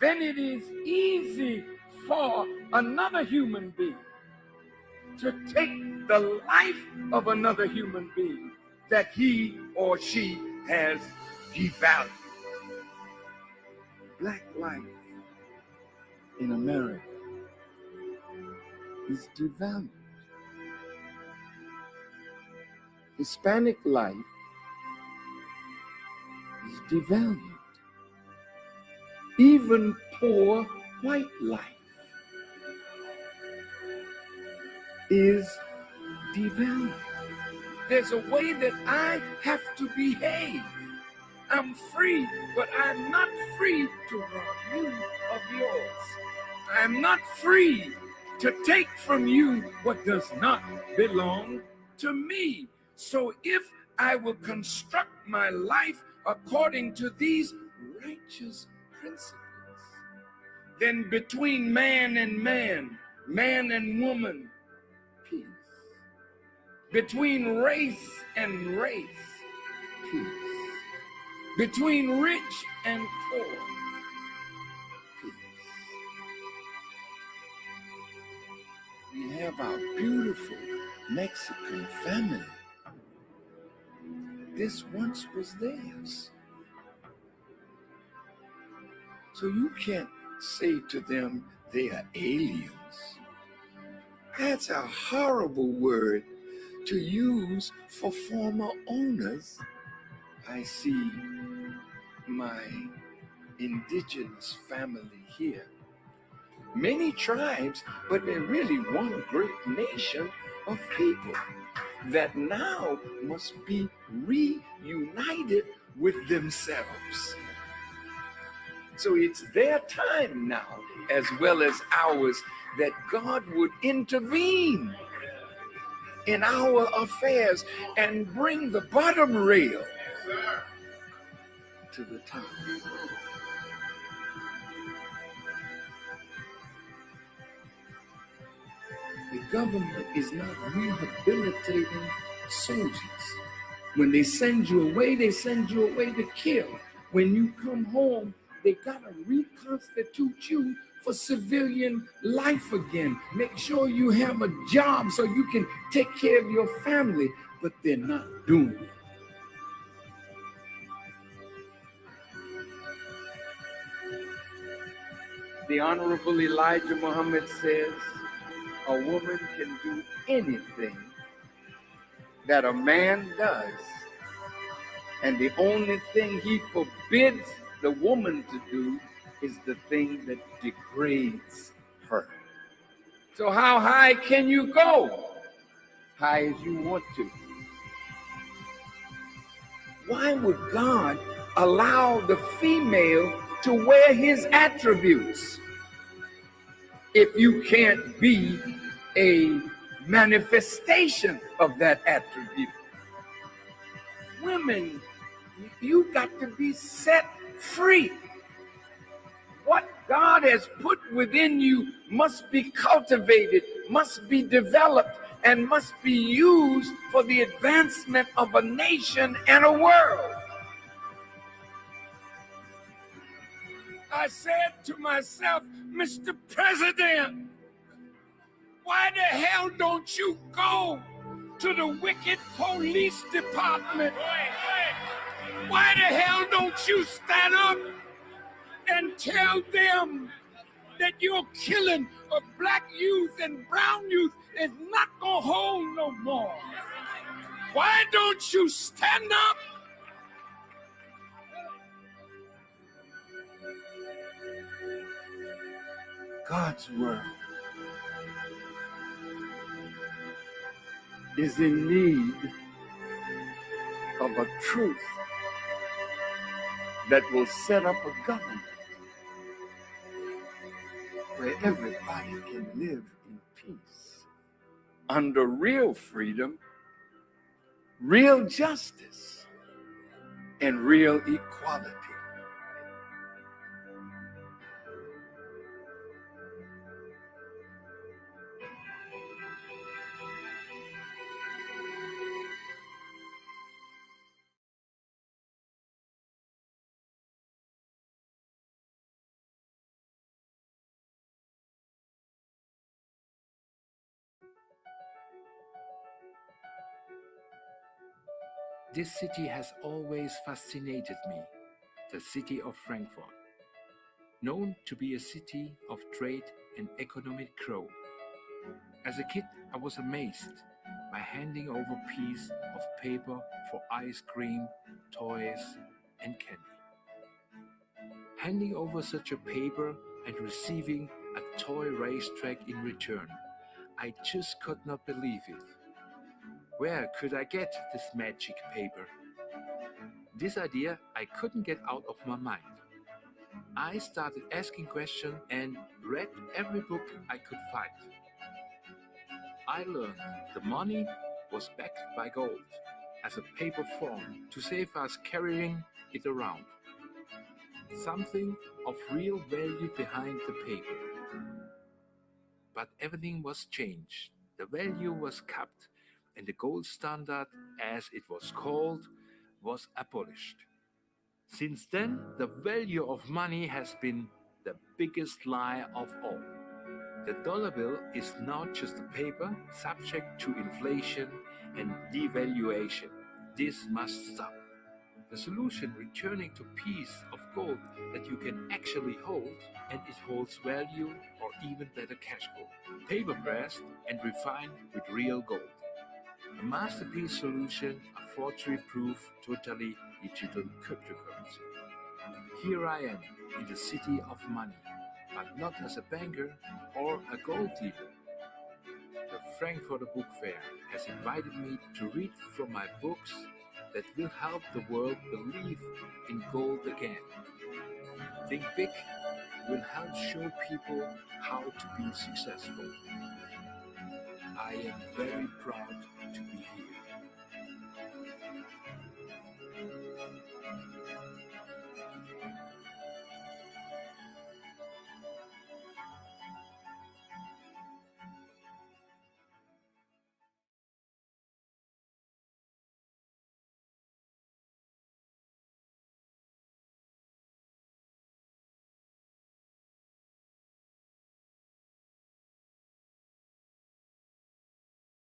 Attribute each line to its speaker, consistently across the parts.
Speaker 1: then it is easy for another human being to take the life of another human being that he or she has devalued. Black life in America is devalued. Hispanic life is devalued. Even poor white life is devalued. There's a way that I have to behave. I'm free, but I'm not free to rob you of yours. I'm not free to take from you what does not belong to me. So if I will construct my life according to these righteous principles, then between man and man, man and woman, peace. Between race and race, peace. Between rich and poor, peace. We have our beautiful Mexican family. This once was theirs. So you can't say to them they are aliens. That's a horrible word to use for former owners. I see my indigenous family here. Many tribes, but they're really one great nation of people that now must be reunited with themselves. So it's their time now, as well as ours, that God would intervene in our affairs and bring the bottom rail to the top. The government is not rehabilitating soldiers. When they send you away to kill. When you come home, they gotta reconstitute you for civilian life again. Make sure you have a job so you can take care of your family, but they're not doing it. The Honorable Elijah Muhammad says, a woman can do anything that a man does, and the only thing he forbids the woman to do is the thing that degrades her. So how high can you go? High as you want to. Why would God allow the female to wear his attributes if you can't be a manifestation of that attribute? Women, you got to be set free. What God has put within you must be cultivated, must be developed, and must be used for the advancement of a nation and a world. I said to myself, Mr. President, why the hell don't you go to the wicked police department? Why the hell don't you stand up and tell them that your killing of black youth and brown youth is not gonna hold no more? Why don't you stand up? God's world is in need of a truth that will set up a government where everybody can live in peace under real freedom, real justice, and real equality. This city has always fascinated me, the city of Frankfurt. Known to be a city of trade and economic growth. As a kid, I was amazed by handing over pieces of paper for ice cream, toys, and candy. Handing over such a paper and receiving a toy racetrack in return, I just could not believe it. Where could I get this magic paper? This idea I couldn't get out of my mind. I started asking questions and read every book I could find. I learned the money was backed by gold as a paper form to save us carrying it around. Something of real value behind the paper. But everything was changed. The value was capped and the gold standard, as it was called, was abolished. Since then, the value of money has been the biggest lie of all. The dollar bill is now just a paper subject to inflation and devaluation. This must stop. The solution returning to a piece of gold that you can actually hold and it holds value or even better cash gold. Paper pressed and refined with real gold. A masterpiece solution, a forgery-proof, totally digital cryptocurrency. Here I am in the city of money, but not as a banker or a gold dealer. The Frankfurter Book Fair has invited me to read from my books that will help the world believe in gold again. Think Big will help show people how to be successful. I am very proud to be here.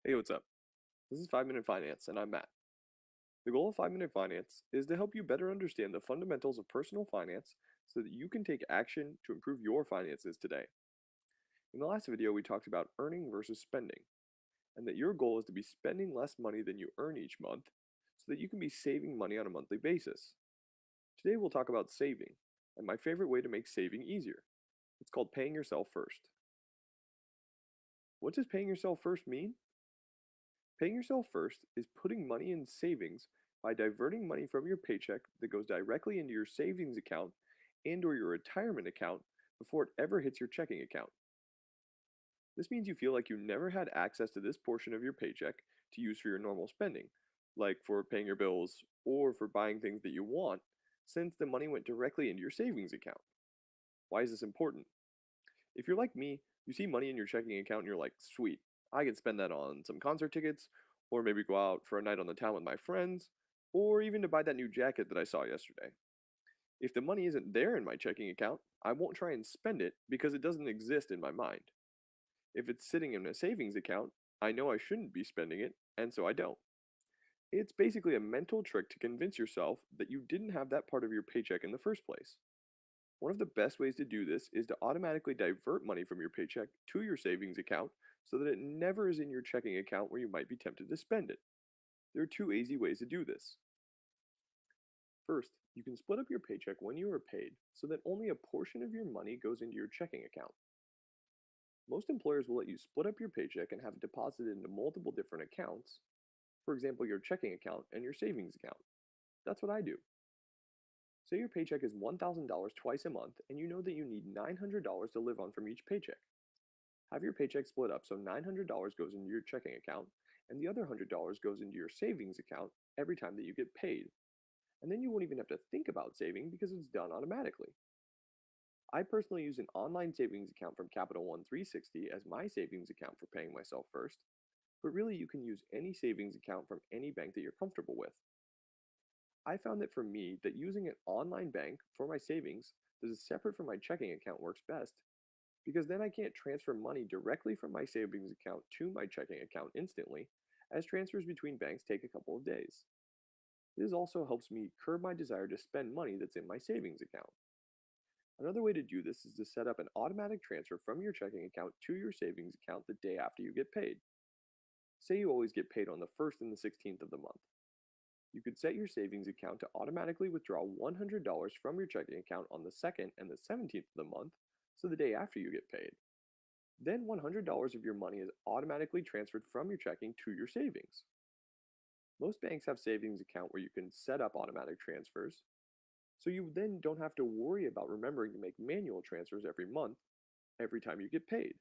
Speaker 2: Hey, what's up? This is 5 Minute Finance, and I'm Matt. The goal of 5 Minute Finance is to help you better understand the fundamentals of personal finance so that you can take action to improve your finances today. In the last video, we talked about earning versus spending, and that your goal is to be spending less money than you earn each month so that you can be saving money on a monthly basis. Today, we'll talk about saving, and my favorite way to make saving easier. It's called paying yourself first. What does paying yourself first mean? Paying yourself first is putting money in savings by diverting money from your paycheck that goes directly into your savings account and or your retirement account before it ever hits your checking account. This means you feel like you never had access to this portion of your paycheck to use for your normal spending, like for paying your bills or for buying things that you want, since the money went directly into your savings account. Why is this important? If you're like me, you see money in your checking account and you're like, sweet, I could spend that on some concert tickets, or maybe go out for a night on the town with my friends, or even to buy that new jacket that I saw yesterday. If the money isn't there in my checking account, I won't try and spend it because it doesn't exist in my mind. If it's sitting in a savings account, I know I shouldn't be spending it, and so I don't. It's basically a mental trick to convince yourself that you didn't have that part of your paycheck in the first place. One of the best ways to do this is to automatically divert money from your paycheck to your savings account so that it never is in your checking account where you might be tempted to spend it. There are two easy ways to do this. First, you can split up your paycheck when you are paid so that only a portion of your money goes into your checking account. Most employers will let you split up your paycheck and have it deposited into multiple different accounts, for example, your checking account and your savings account. That's what I do. Say your paycheck is $1,000 twice a month and you know that you need $900 to live on from each paycheck. Have your paycheck split up so $900 goes into your checking account and the other $100 goes into your savings account every time that you get paid. And then you won't even have to think about saving because it's done automatically. I personally use an online savings account from Capital One 360 as my savings account for paying myself first, but really you can use any savings account from any bank that you're comfortable with. I found that for me, that using an online bank for my savings that is separate from my checking account works best, because then I can't transfer money directly from my savings account to my checking account instantly, as transfers between banks take a couple of days. This also helps me curb my desire to spend money that's in my savings account. Another way to do this is to set up an automatic transfer from your checking account to your savings account the day after you get paid. Say you always get paid on the 1st and the 16th of the month. You could set your savings account to automatically withdraw $100 from your checking account on the 2nd and the 17th of the month, so the day after you get paid. Then $100 of your money is automatically transferred from your checking to your savings. Most banks have savings account where you can set up automatic transfers, so you then don't have to worry about remembering to make manual transfers every month, every time you get paid.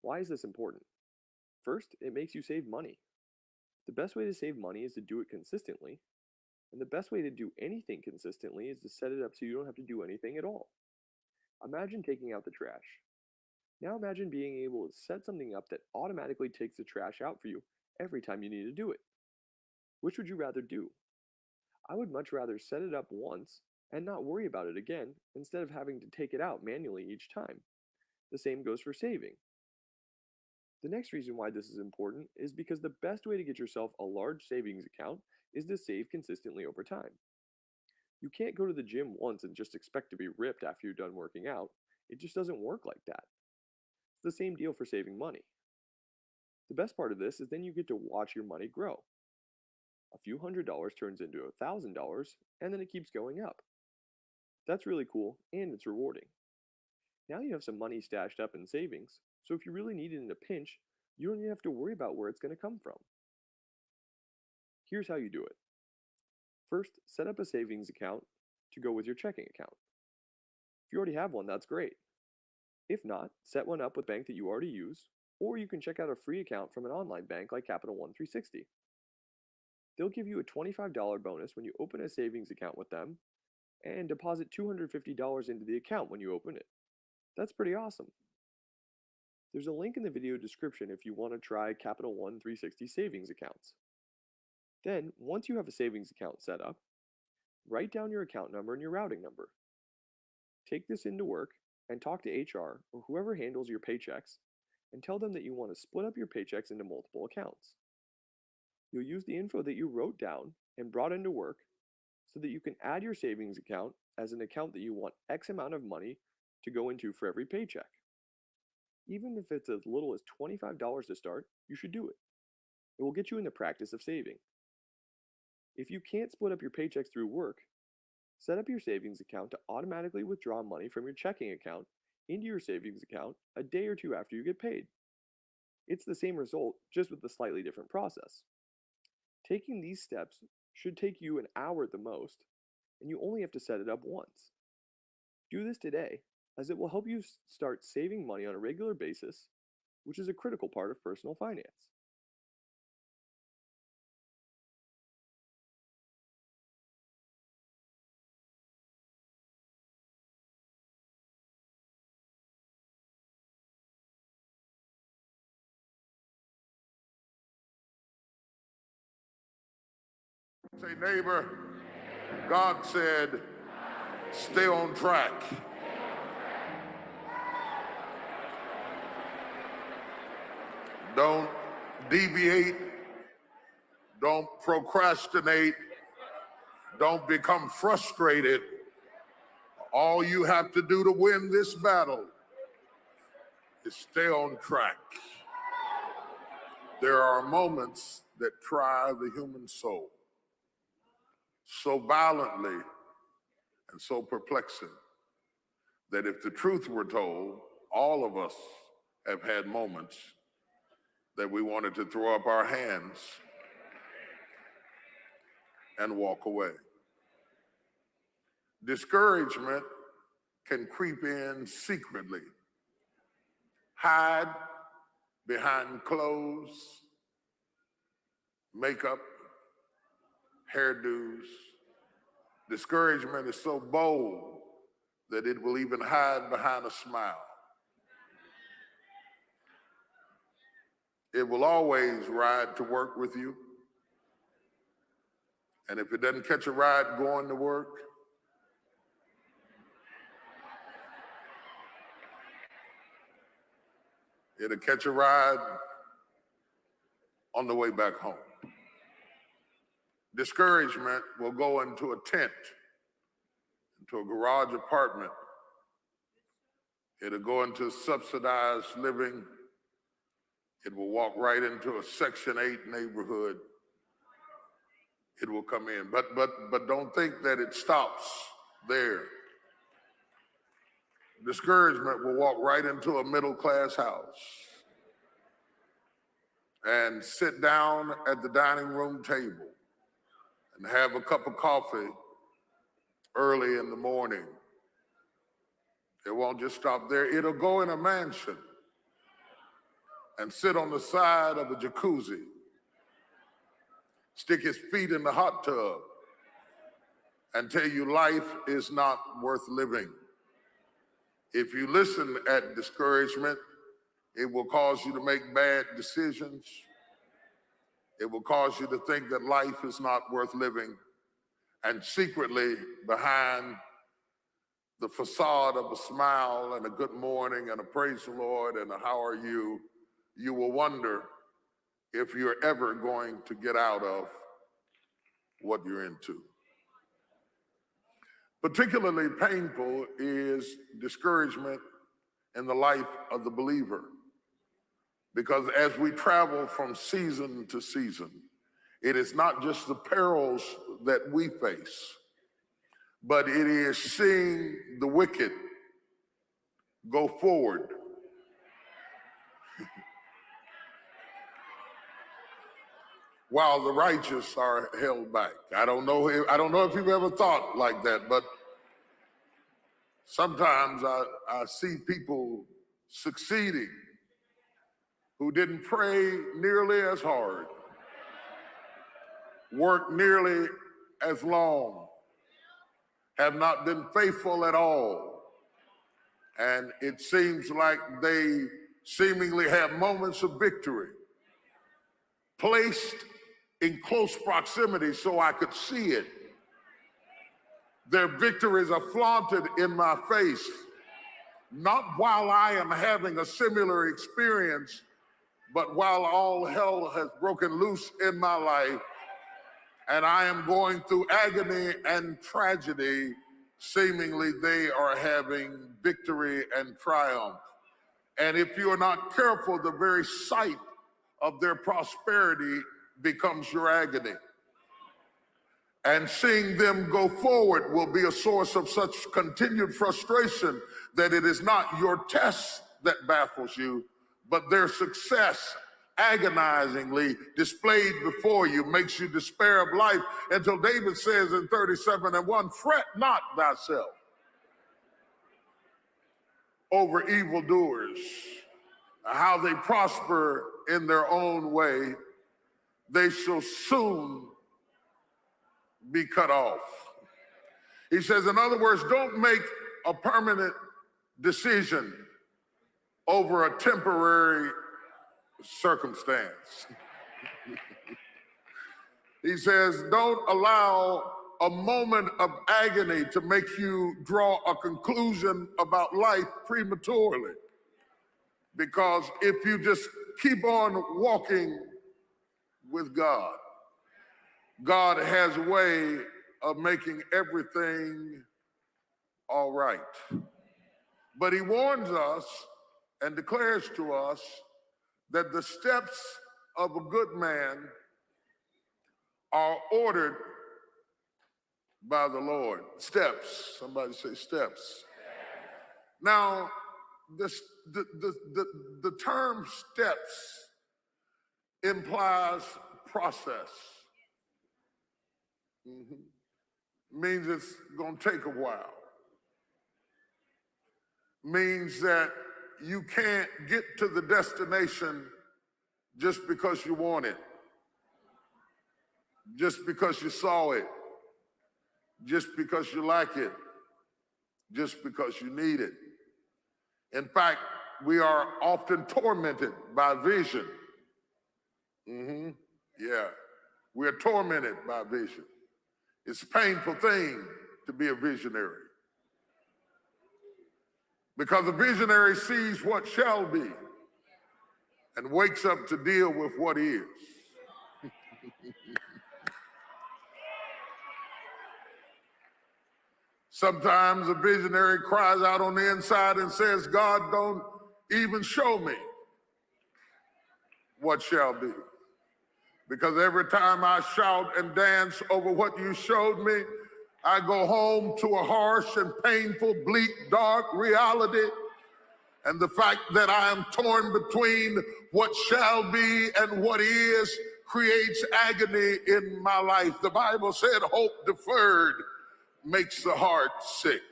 Speaker 2: Why is this important? First, it makes you save money. The best way to save money is to do it consistently, and the best way to do anything consistently is to set it up so you don't have to do anything at all. Imagine taking out the trash. Now imagine being able to set something up that automatically takes the trash out for you every time you need to do it. Which would you rather do? I would much rather set it up once and not worry about it again instead of having to take it out manually each time. The same goes for saving. The next reason why this is important is because the best way to get yourself a large savings account is to save consistently over time. You can't go to the gym once and just expect to be ripped after you're done working out. It just doesn't work like that. It's the same deal for saving money. The best part of this is then you get to watch your money grow. A few $100s turns into $1,000, and then it keeps going up. That's really cool, and it's rewarding. Now you have some money stashed up in savings, so if you really need it in a pinch, you don't even have to worry about where it's going to come from. Here's how you do it. First, set up a savings account to go with your checking account. If you already have one, that's great. If not, set one up with a bank that you already use, or you can check out a free account from an online bank like Capital One 360. They'll give you a $25 bonus when you open a savings account with them and deposit $250 into the account when you open it. That's pretty awesome. There's a link in the video description if you want to try Capital One 360 savings accounts. Then, once you have a savings account set up, write down your account number and your routing number. Take this into work and talk to HR or whoever handles your paychecks and tell them that you want to split up your paychecks into multiple accounts. You'll use the info that you wrote down and brought into work so that you can add your savings account as an account that you want X amount of money to go into for every paycheck. Even if it's as little as $25 to start, you should do it. It will get you in the practice of saving. If you can't split up your paychecks through work, set up your savings account to automatically withdraw money from your checking account into your savings account a day or two after you get paid. It's the same result, just with a slightly different process. Taking these steps should take you an hour at the most, and you only have to set it up once. Do this today, as it will help you start saving money on a regular basis, which is a critical part of personal finance.
Speaker 3: Say, neighbor, God said, stay on track. Don't deviate. Don't procrastinate. Don't become frustrated. All you have to do to win this battle is stay on track. There are moments that try the human soul so violently and so perplexing that if the truth were told, all of us have had moments that we wanted to throw up our hands and walk away. Discouragement can creep in secretly, hide behind clothes, makeup, hairdos. Discouragement is so bold that it will even hide behind a smile. It will always ride to work with you. And if it doesn't catch a ride going to work, it'll catch a ride on the way back home.
Speaker 4: Discouragement will go into a tent, into a garage apartment. It'll go into subsidized living. It will walk right into a Section 8 neighborhood. It will come in. But don't think that it stops there. Discouragement will walk right into a middle-class house and sit down at the dining room table and have a cup of coffee early in the morning. It won't just stop there. It'll go in a mansion and sit on the side of a jacuzzi, stick his feet in the hot tub, and tell you life is not worth living. If you listen at discouragement, it will cause you to make bad decisions. It will cause you to think that life is not worth living. And secretly, behind the facade of a smile and a good morning and a praise the Lord and a how are you, you will wonder if you're ever going to get out of what you're into. Particularly painful is discouragement in the life of the believer. Because as we travel from season to season, it is not just the perils that we face, but it is seeing the wicked go forward while the righteous are held back. I don't know if you've ever thought like that, but sometimes I see people succeeding who didn't pray nearly as hard, work nearly as long, have not been faithful at all. And it seems like they seemingly have moments of victory, placed in close proximity so I could see it. Their victories are flaunted in my face, not while I am having a similar experience, but while all hell has broken loose in my life and I am going through agony and tragedy, seemingly they are having victory and triumph. And if you are not careful, the very sight of their prosperity becomes your agony. And seeing them go forward will be a source of such continued frustration that it is not your test that baffles you, but their success agonizingly displayed before you makes you despair of life until David says in 37:1, fret not thyself over evildoers, how they prosper in their own way, they shall soon be cut off. He says, in other words, don't make a permanent decision over a temporary circumstance. He says, don't allow a moment of agony to make you draw a conclusion about life prematurely. Because if you just keep on walking with God, God has a way of making everything all right. But he warns us and declares to us that the steps of a good man are ordered by the Lord. Steps. Somebody say steps. Now, the term steps implies process. Means it's going to take a while. Means that you can't get to the destination just because you want it, just because you saw it, just because you like it, just because you need it. In fact, we are often tormented by vision. Yeah, we are tormented by vision. It's a painful thing to be a visionary, because a visionary sees what shall be and wakes up to deal with what is. Sometimes a visionary cries out on the inside and says, God, don't even show me what shall be. Because every time I shout and dance over what you showed me, I go home to a harsh and painful, bleak, dark reality. And the fact that I am torn between what shall be and what is creates agony in my life. The Bible said hope deferred makes the heart sick.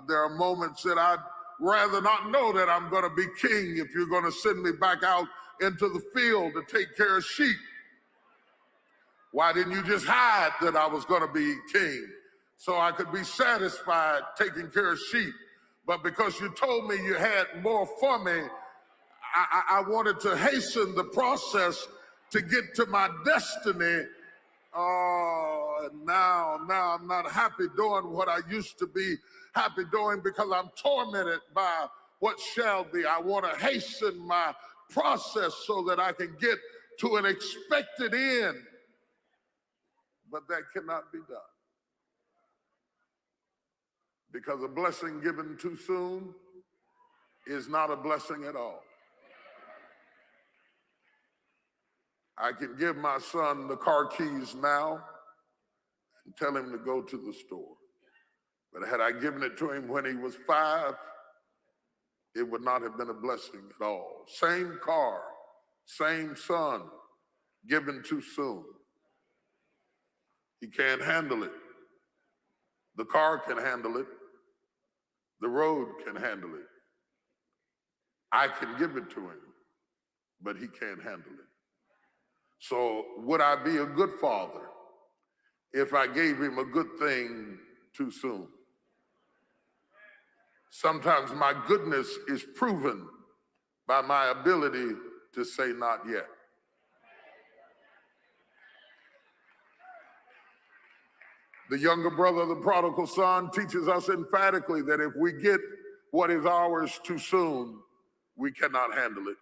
Speaker 4: There are moments that I'd rather not know that I'm going to be king if you're going to send me back out into the field to take care of sheep. Why didn't you just hide that I was going to be king so I could be satisfied taking care of sheep? But because you told me you had more for me, I wanted to hasten the process to get to my destiny. Now I'm not happy doing what I used to be happy doing because I'm tormented by what shall be. I want to hasten my process so that I can get to an expected end. But that cannot be done. Because a blessing given too soon is not a blessing at all. I can give my son the car keys now and tell him to go to the store. But had I given it to him when he was 5, it would not have been a blessing at all. Same car, same son, given too soon. He can't handle it. The car can handle it. The road can handle it. I can give it to him, but he can't handle it. So would I be a good father if I gave him a good thing too soon? Sometimes my goodness is proven by my ability to say not yet. The younger brother of the prodigal son teaches us emphatically that if we get what is ours too soon, we cannot handle it.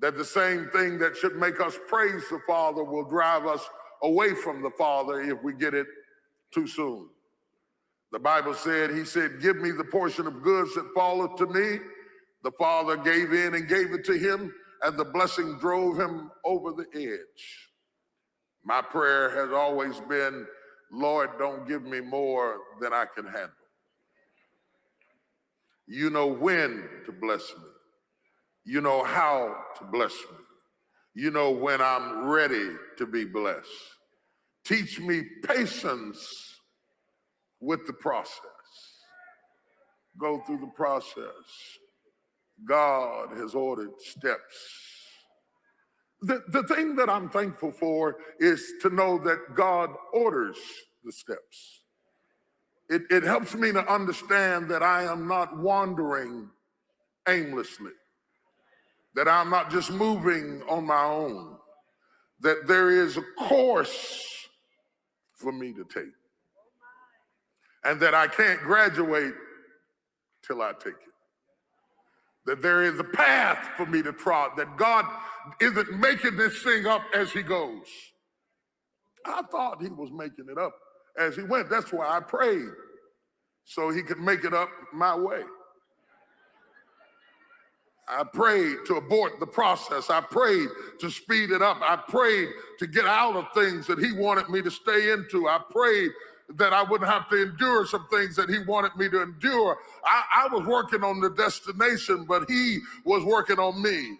Speaker 4: That the same thing that should make us praise the Father will drive us away from the Father if we get it too soon. The Bible said, he said, give me the portion of goods that falleth to me. The Father gave in and gave it to him, and the blessing drove him over the edge. My prayer has always been, Lord, don't give me more than I can handle. You know when to bless me. You know how to bless me. You know when I'm ready to be blessed. Teach me patience with the process. Go through the process. God has ordered steps. The thing that I'm thankful for is to know that God orders the steps. It helps me to understand that I am not wandering aimlessly, that I'm not just moving on my own, that there is a course for me to take, and that I can't graduate till I take it. That there is a path for me to trot, that God isn't making this thing up as he goes. I thought he was making it up as he went. That's why I prayed, so he could make it up my way. I prayed to abort the process. I prayed to speed it up. I prayed to get out of things that he wanted me to stay into. I prayed that I wouldn't have to endure some things that he wanted me to endure. I was working on the destination, but he was working on me.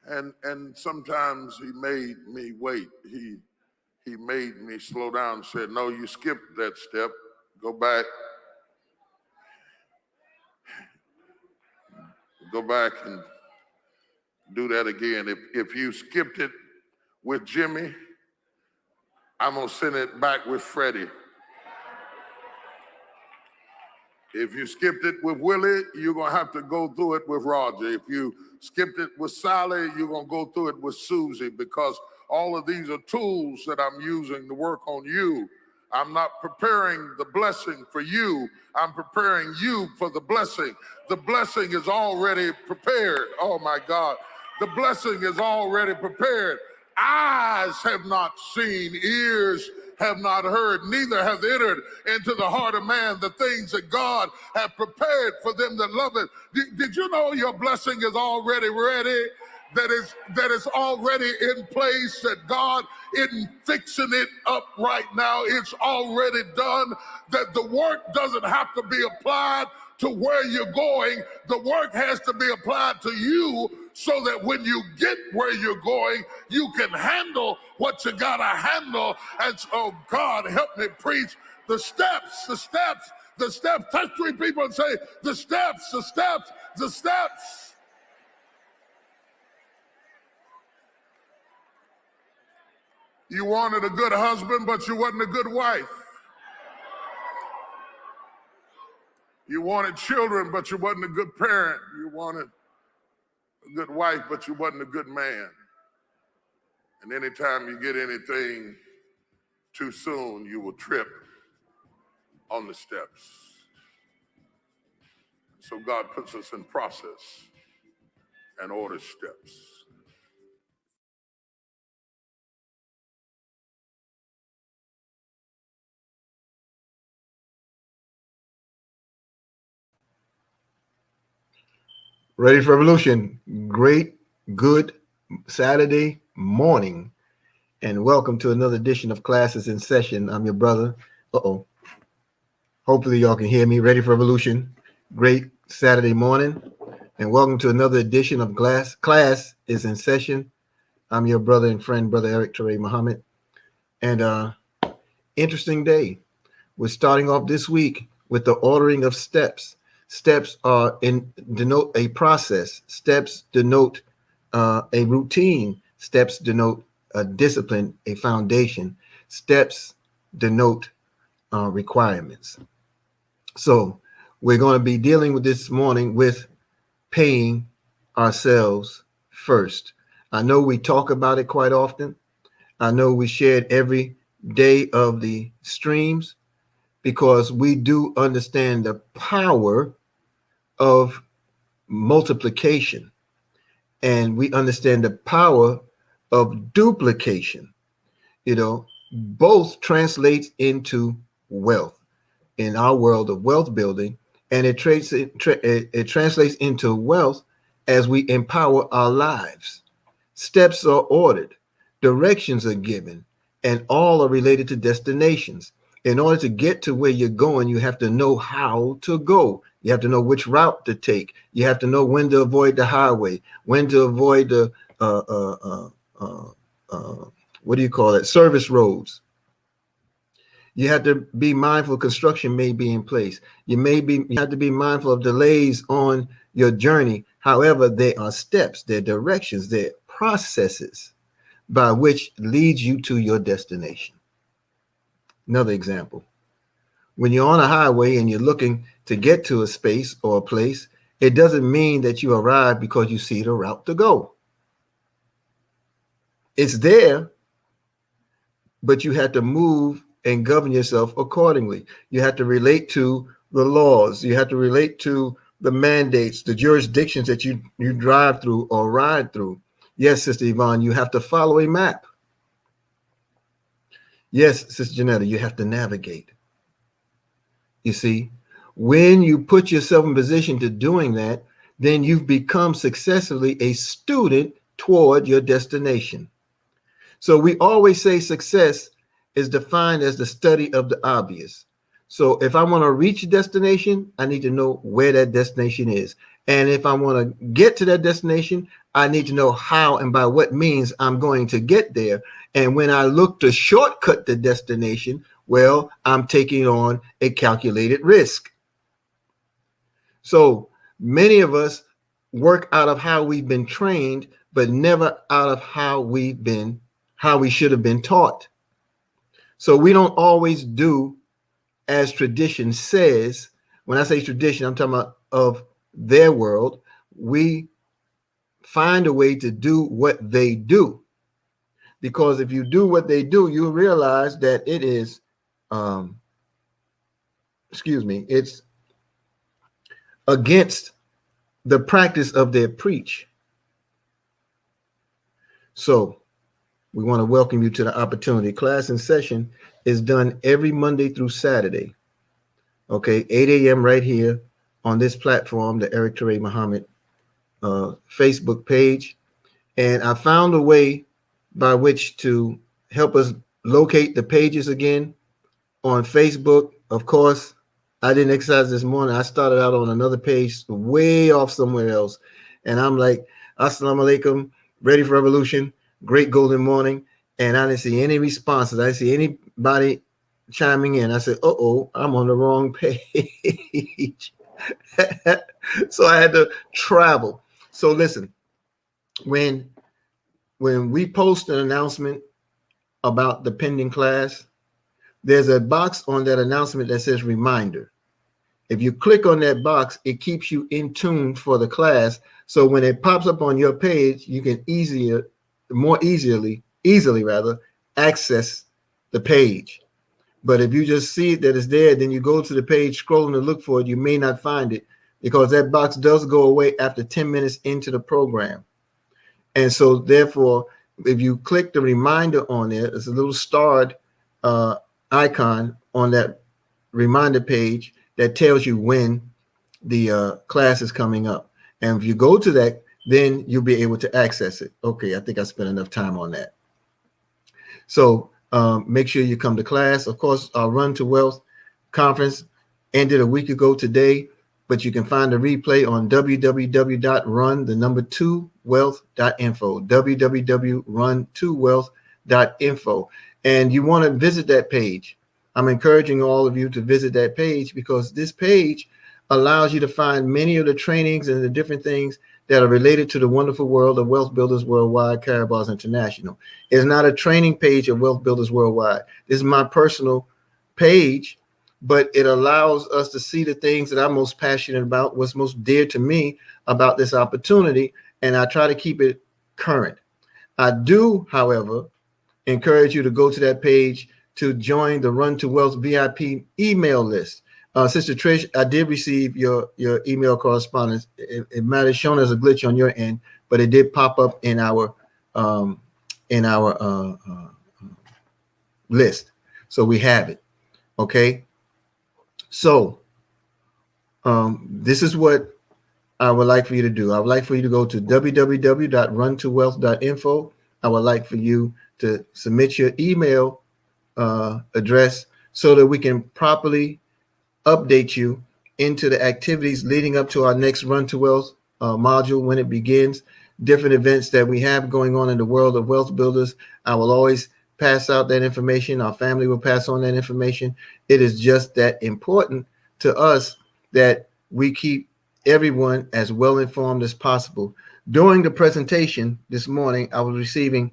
Speaker 4: And sometimes he made me wait. He made me slow down and said, no, you skipped that step. Go back. Go back and do that again. If you skipped it with Jimmy, I'm going to send it back with Freddie. If you skipped it with Willie, you're going to have to go through it with Roger. If you skipped it with Sally, you're going to go through it with Susie, because all of these are tools that I'm using to work on you. I'm not preparing the blessing for you. I'm preparing you for the blessing. The blessing is already prepared. Oh my God. The blessing is already prepared. Eyes have not seen, ears have not heard, neither has entered into the heart of man the things that God have prepared for them that love it. Did you know your blessing is already ready? That is already in place, that God isn't fixing it up right now. It's already done, that the work doesn't have to be applied to where you're going. The work has to be applied to you so that when you get where you're going, you can handle what you gotta handle. And so, God, help me preach the steps, the steps, the steps. Touch 3 people and say, the steps, the steps, the steps. You wanted a good husband, but you wasn't a good wife. You wanted children, but you wasn't a good parent. You wanted a good wife, but you wasn't a good man. And anytime you get anything too soon, you will trip on the steps. So God puts us in process and orders steps.
Speaker 5: Ready for Revolution. Great, good Saturday morning, and welcome to another edition of Classes in Session. I'm your brother. Hopefully y'all can hear me. Ready for Revolution. Great Saturday morning, and welcome to another edition of Class is in Session. I'm your brother and friend, Brother Eric Teray Muhammad. And interesting day. We're starting off this week with the ordering of steps. Steps denote a process. Steps denote a routine. Steps denote a discipline, a foundation. Steps denote requirements. So we're going to be dealing with this morning with paying ourselves first. I know we talk about it quite often. I know we share it every day of the streams, because we do understand the power of multiplication, and we understand the power of duplication. Both translates into wealth in our world of wealth building, and it translates into wealth as we empower our lives. Steps are ordered, directions are given, and all are related to destinations. In order to get to where you're going, you have to know how to go. You have to know which route to take. You have to know when to avoid the highway, when to avoid the service roads. You have to be mindful construction may be in place. You have to be mindful of delays on your journey. However, there are steps, there are directions, there are processes by which leads you to your destination. Another example. When you're on a highway and you're looking to get to a space or a place, it doesn't mean that you arrive because you see the route to go. It's there, but you have to move and govern yourself accordingly. You have to relate to the laws. You have to relate to the mandates, the jurisdictions that you drive through or ride through. Yes, Sister Yvonne, you have to follow a map. Yes, Sister Janetta, you have to navigate. You see, when you put yourself in position to doing that, then you've become successfully a student toward your destination. So we always say success is defined as the study of the obvious. So if I want to reach a destination, I need to know where that destination is. And if I want to get to that destination, I need to know how and by what means I'm going to get there. And when I look to shortcut the destination, well, I'm taking on a calculated risk. So many of us work out of how we've been trained, but never out of how we should have been taught. So we don't always do as tradition says. When I say tradition, I'm talking about of their world. We find a way to do what they do. Because if you do what they do, you realize that it is, it's against the practice of their preach. So we want to welcome you to the opportunity. Class in session is done every Monday through Saturday. Okay, 8 a.m. right here on this platform, the Eric Teray Muhammad Facebook page. And I found a way by which to help us locate the pages again on Facebook. Of course, I didn't exercise this morning. I started out on another page way off somewhere else. And I'm like, Assalamu alaikum, ready for revolution, great golden morning. And I didn't see any responses. I didn't see anybody chiming in. I said, uh-oh, I'm on the wrong page. So I had to travel. So listen, when we post an announcement about the pending class, there's a box on that announcement that says reminder. If you click on that box, it keeps you in tune for the class. So when it pops up on your page, you can easily access the page. But if you just see that it's there, then you go to the page, scrolling to look for it, you may not find it because that box does go away after 10 minutes into the program. And so therefore, if you click the reminder on there, it's a little starred icon on that reminder page that tells you when the class is coming up. And if you go to that, then you'll be able to access it. Okay, I think I spent enough time on that. So make sure you come to class. Of course, our Run to Wealth conference ended a week ago today, but you can find a replay on www.run2wealth.info, www.run2wealth.info. And you want to visit that page. I'm encouraging all of you to visit that page because this page allows you to find many of the trainings and the different things that are related to the wonderful world of Wealth Builders Worldwide, Carabal's International. It's not a training page of Wealth Builders Worldwide. This is my personal page, but it allows us to see the things that I'm most passionate about, what's most dear to me about this opportunity, and I try to keep it current. I do, however, encourage you to go to that page to join the Run to Wealth VIP email list. Sister Trish, I did receive your email correspondence. It might have shown as a glitch on your end, but it did pop up in our list. So we have it. Okay. So this is what I would like for you to do. I would like for you to go to www.run2wealth.info. I would like for you to submit your email address so that we can properly update you into the activities leading up to our next Run to Wealth module when it begins, different events that we have going on in the world of wealth builders. I will always pass out that information. Our family will pass on that information. It is just that important to us that we keep everyone as well informed as possible. During the presentation this morning, I was receiving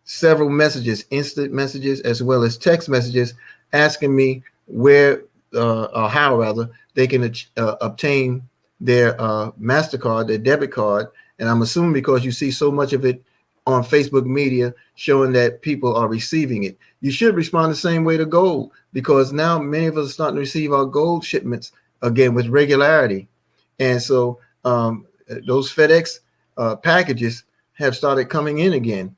Speaker 5: several messages, instant messages, as well as text messages asking me where or how rather they can obtain their MasterCard, their debit card. And I'm assuming because you see so much of it on Facebook media showing that people are receiving it. You should respond the same way to gold, because now many of us are starting to receive our gold shipments again with regularity. And so those FedEx packages have started coming in again.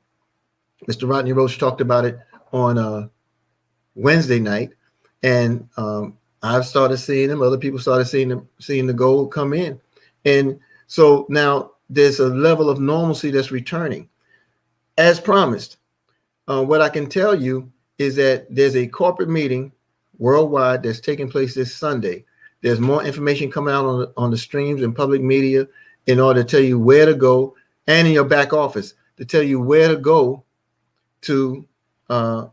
Speaker 5: Mr. Rodney Roach talked about it on Wednesday night. And I've started seeing them. Other people started seeing the gold come in. And so now there's a level of normalcy that's returning. As promised, what I can tell you is that there's a corporate meeting worldwide that's taking place this Sunday. There's more information coming out on the streams and public media in order to tell you where to go, and in your back office to tell you where to go to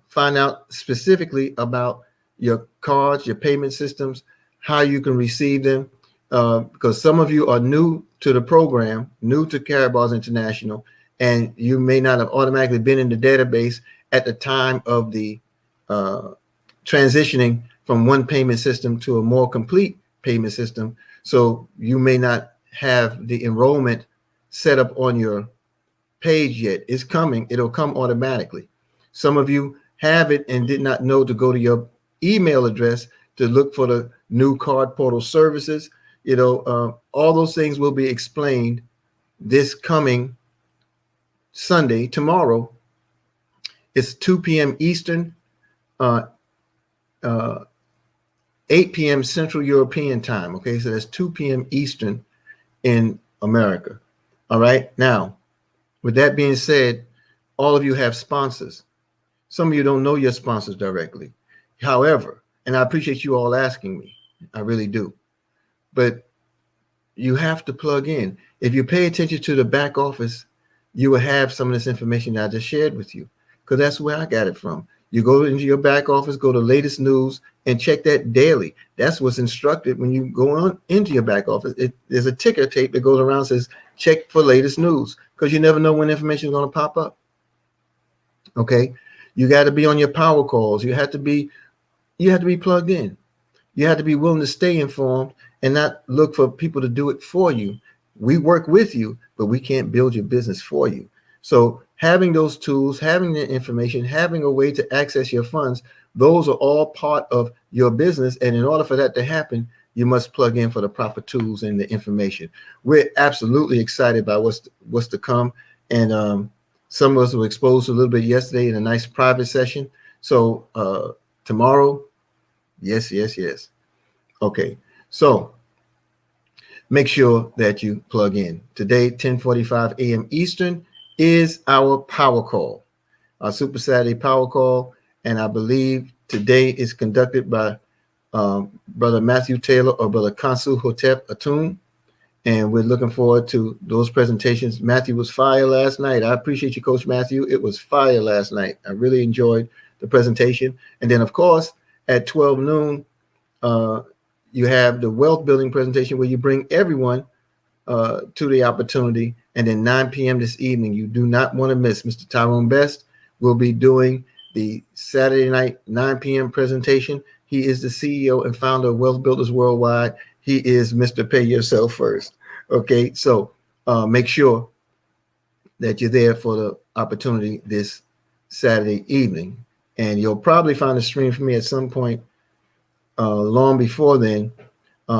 Speaker 5: find out specifically about your cards, your payment systems, how you can receive them, because some of you are new to the program, new to Carabal's International, and you may not have automatically been in the database at the time of the transitioning from one payment system to a more complete payment system. So you may not have the enrollment set up on your page yet. It's coming. It'll come automatically. Some of you have it and did not know to go to your email address to look for the new card portal services. All those things will be explained this coming Sunday, tomorrow, It's 2 p.m. Eastern, uh, 8 p.m. Central European time. Okay, so that's 2 p.m. Eastern in America. All right. Now, with that being said, all of you have sponsors. Some of you don't know your sponsors directly. However, and I appreciate you all asking me, I really do. But you have to plug in. If you pay attention to the back office, you will have some of this information that I just shared with you, because that's where I got it from. You go into your back office, go to latest news, and check that daily. That's what's instructed when you go on into your back office. There's a ticker tape that goes around and says, check for latest news, because you never know when information is going to pop up. Okay. You got to be on your power calls. You have to be plugged in. You have to be willing to stay informed and not look for people to do it for you. We work with you, but we can't build your business for you. So having those tools, having the information, having a way to access your funds, those are all part of your business. And in order for that to happen, you must plug in for the proper tools and the information. We're absolutely excited about what's to come. And some of us were exposed to a little bit yesterday in a nice private session. So tomorrow, yes. Okay, so make sure that you plug in. Today, 10:45 a.m. Eastern is our power call, our Super Saturday power call. And I believe today is conducted by Brother Matthew Taylor or Brother Kansu Hotep Atum. And we're looking forward to those presentations. Matthew was fire last night. I appreciate you, Coach Matthew. It was fire last night. I really enjoyed the presentation. And then, of course, at 12 noon, you have the wealth building presentation where you bring everyone to the opportunity. And then 9 p.m. this evening, you do not want to miss. Mr. Tyrone Best will be doing the Saturday night 9 p.m. presentation. He is the CEO and founder of Wealth Builders Worldwide. He is Mr. Pay Yourself First. Okay, so make sure that you're there for the opportunity this Saturday evening. And you'll probably find a stream for me at some point long before then,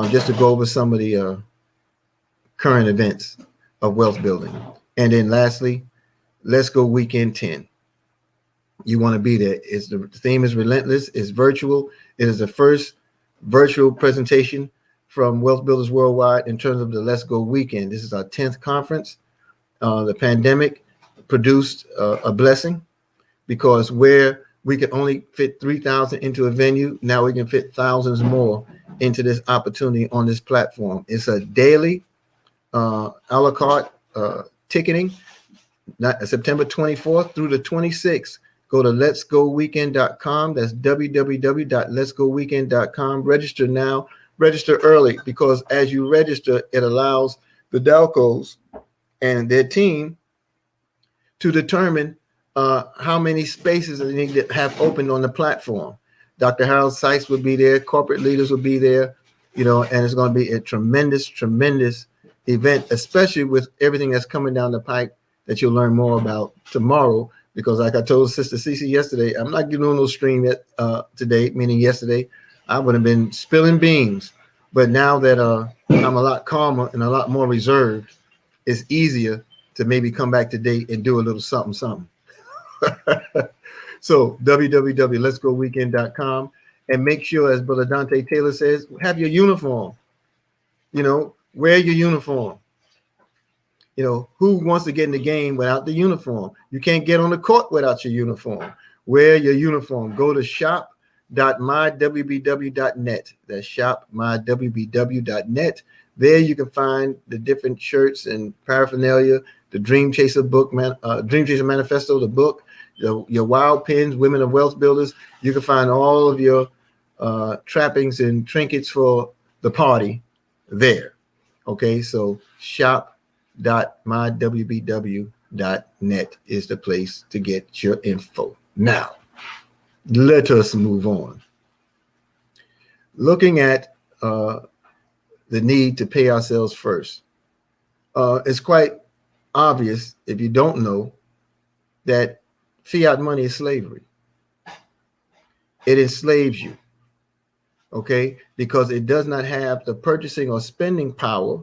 Speaker 5: just to go over some of the current events of wealth building. And then lastly, let's go weekend 10. You want to be there. The theme is relentless. It's virtual. It is the first virtual presentation from Wealth Builders Worldwide in terms of the Let's Go weekend. This is our 10th conference. The pandemic produced a blessing, because where we could only fit 3,000 into a venue, now we can fit thousands more into this opportunity on this platform. It's a daily a la carte ticketing, September 24th through the 26th. Go to letsgoweekend.com. That's www.letsgoweekend.com. Register now. Register early, because as you register, it allows the Dalcos and their team to determine how many spaces they need to have opened on the platform. Dr. Harold Sykes will be there. Corporate leaders will be there, and it's going to be a tremendous event, especially with everything that's coming down the pipe that you'll learn more about tomorrow. Because like I told Sister Cece yesterday, I'm not doing no stream yet today, meaning yesterday. I would have been spilling beans. But now that I'm a lot calmer and a lot more reserved, it's easier to maybe come back today and do a little something. So www.letsgoweekend.com, and make sure, as Brother Dante Taylor says, have your uniform. Wear your uniform. Who wants to get in the game without the uniform? You can't get on the court without your uniform. Wear your uniform. Go to shop.mywbw.net. That's shop.mywbw.net. There you can find the different shirts and paraphernalia, the Dream Chaser book, Dream Chaser Manifesto, the book, your wild pins, Women of Wealth Builders. You can find all of your trappings and trinkets for the party there. Okay, so shop.mywbw.net is the place to get your info. Now, let us move on. Looking at the need to pay ourselves first. It's quite obvious, if you don't know, that fiat money is slavery. It enslaves you, okay? Because it does not have the purchasing or spending power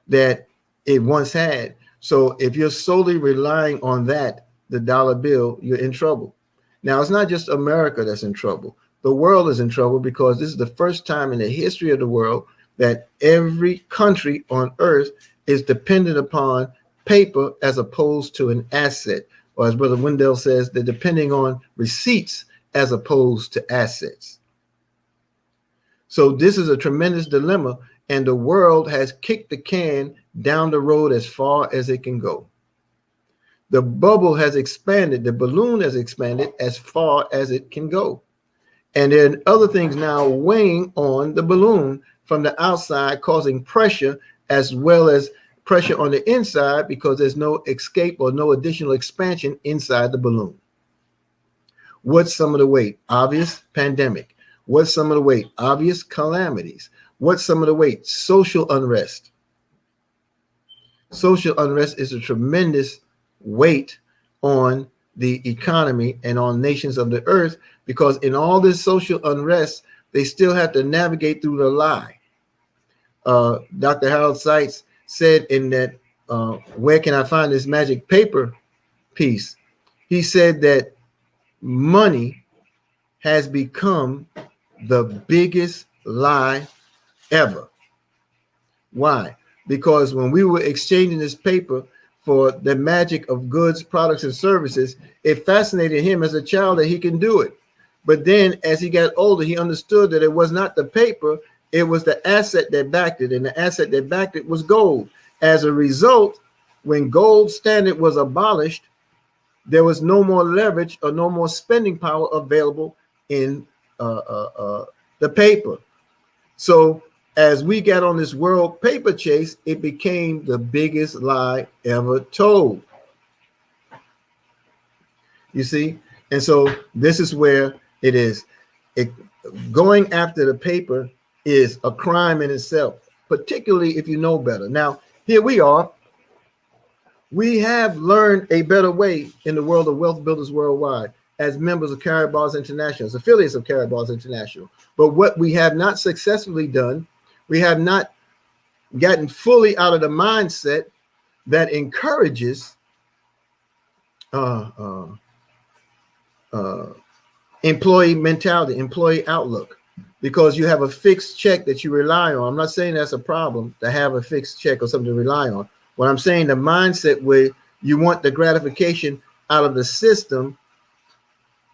Speaker 5: that it once had. So if you're solely relying on that the dollar bill, you're in trouble. Now, it's not just America that's in trouble. The world is in trouble because this is the first time in the history of the world that every country on earth is dependent upon paper as opposed to an asset. Or as Brother Wendell says, they're depending on receipts as opposed to assets. So this is a tremendous dilemma, and the world has kicked the can down the road as far as it can go. The bubble has expanded, the balloon has expanded as far as it can go. And there are other things now weighing on the balloon from the outside, causing pressure as well as pressure on the inside because there's no escape or no additional expansion inside the balloon. What's some of the weight? Obvious pandemic. What's some of the weight? Obvious calamities. What's some of the weight? Social unrest. Social unrest is a tremendous weight on the economy and on nations of the earth, because in all this social unrest, they still have to navigate through the lie. Dr. Harold Seitz said in that, Where Can I Find This Magic Paper piece? He said that money has become the biggest lie ever. Why? Because when we were exchanging this paper for the magic of goods, products, and services, it fascinated him as a child that he can do it. But then as he got older, he understood that it was not the paper, it was the asset that backed it, and the asset that backed it was gold. As a result, when gold standard was abolished, there was no more leverage or no more spending power available in the paper. So as we got on this world paper chase, it became the biggest lie ever told. You see? And so this is where it is. Going after the paper is a crime in itself, particularly if you know better. Now, here we are. We have learned a better way in the world of wealth builders worldwide as members of Carabal's International, as affiliates of Carabal's International. But what we have not successfully done, we have not gotten fully out of the mindset that encourages employee mentality, employee outlook, because you have a fixed check that you rely on. I'm not saying that's a problem to have a fixed check or something to rely on. What I'm saying, the mindset where you want the gratification out of the system,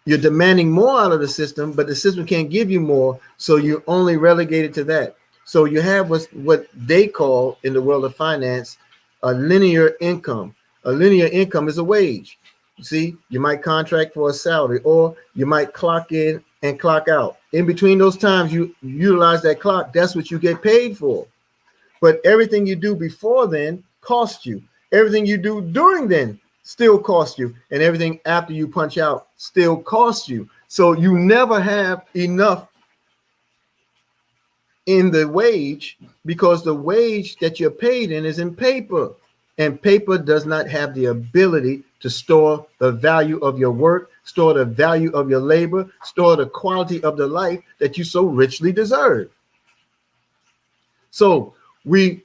Speaker 5: you're demanding more out of the system, but the system can't give you more, so you're only relegated to that. So you have what they call in the world of finance a linear income. A linear income is a wage. See, you might contract for a salary, or you might clock in and clock out. In between those times you utilize that clock, that's what you get paid for. But everything you do before then costs you. Everything you do during then still costs you. And everything after you punch out still costs you. So you never have enough in the wage, because the wage that you're paid in is in paper. And paper does not have the ability to store the value of your work, store the value of your labor, store the quality of the life that you so richly deserve. So we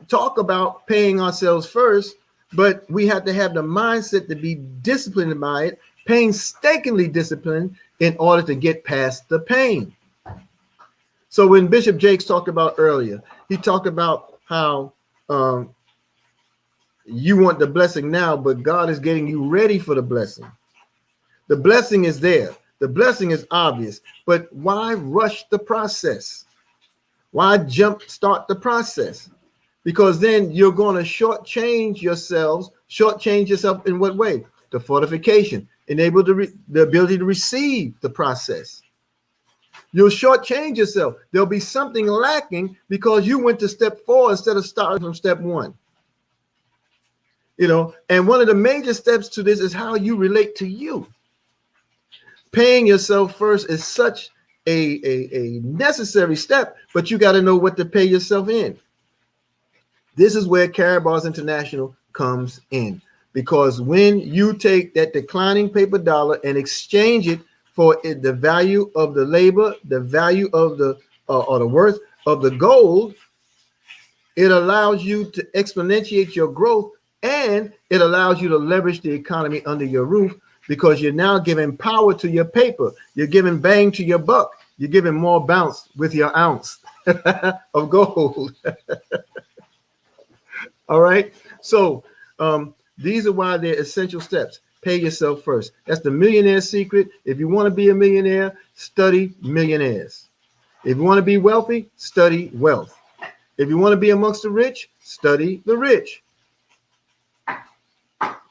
Speaker 5: talk about paying ourselves first, but we have to have the mindset to be disciplined by it, painstakingly disciplined, in order to get past the pain. So when Bishop Jakes talked about earlier, he talked about how you want the blessing now, but God is getting you ready for the blessing. The blessing is there. The blessing is obvious, but why rush the process? Why start the process? Because then you're going to shortchange yourself in what way? The fortification, enable the ability to receive the process. You'll shortchange yourself. There'll be something lacking because you went to step 4 instead of starting from step 1. You know, and one of the major steps to this is how you relate to you. Paying yourself first is such a necessary step, but you got to know what to pay yourself in. This is where Carabal's International comes in, because when you take that declining paper dollar and exchange it for the value of the labor, the value of the or the worth of the gold, it allows you to exponentiate your growth And it allows you to leverage the economy under your roof because you're now giving power to your paper. You're giving bang to your buck. You're giving more bounce with your ounce of gold. All right. So these are why they're essential steps. Pay yourself first. That's the millionaire secret. If you want to be a millionaire, study millionaires. If you want to be wealthy, study wealth. If you want to be amongst the rich, study the rich.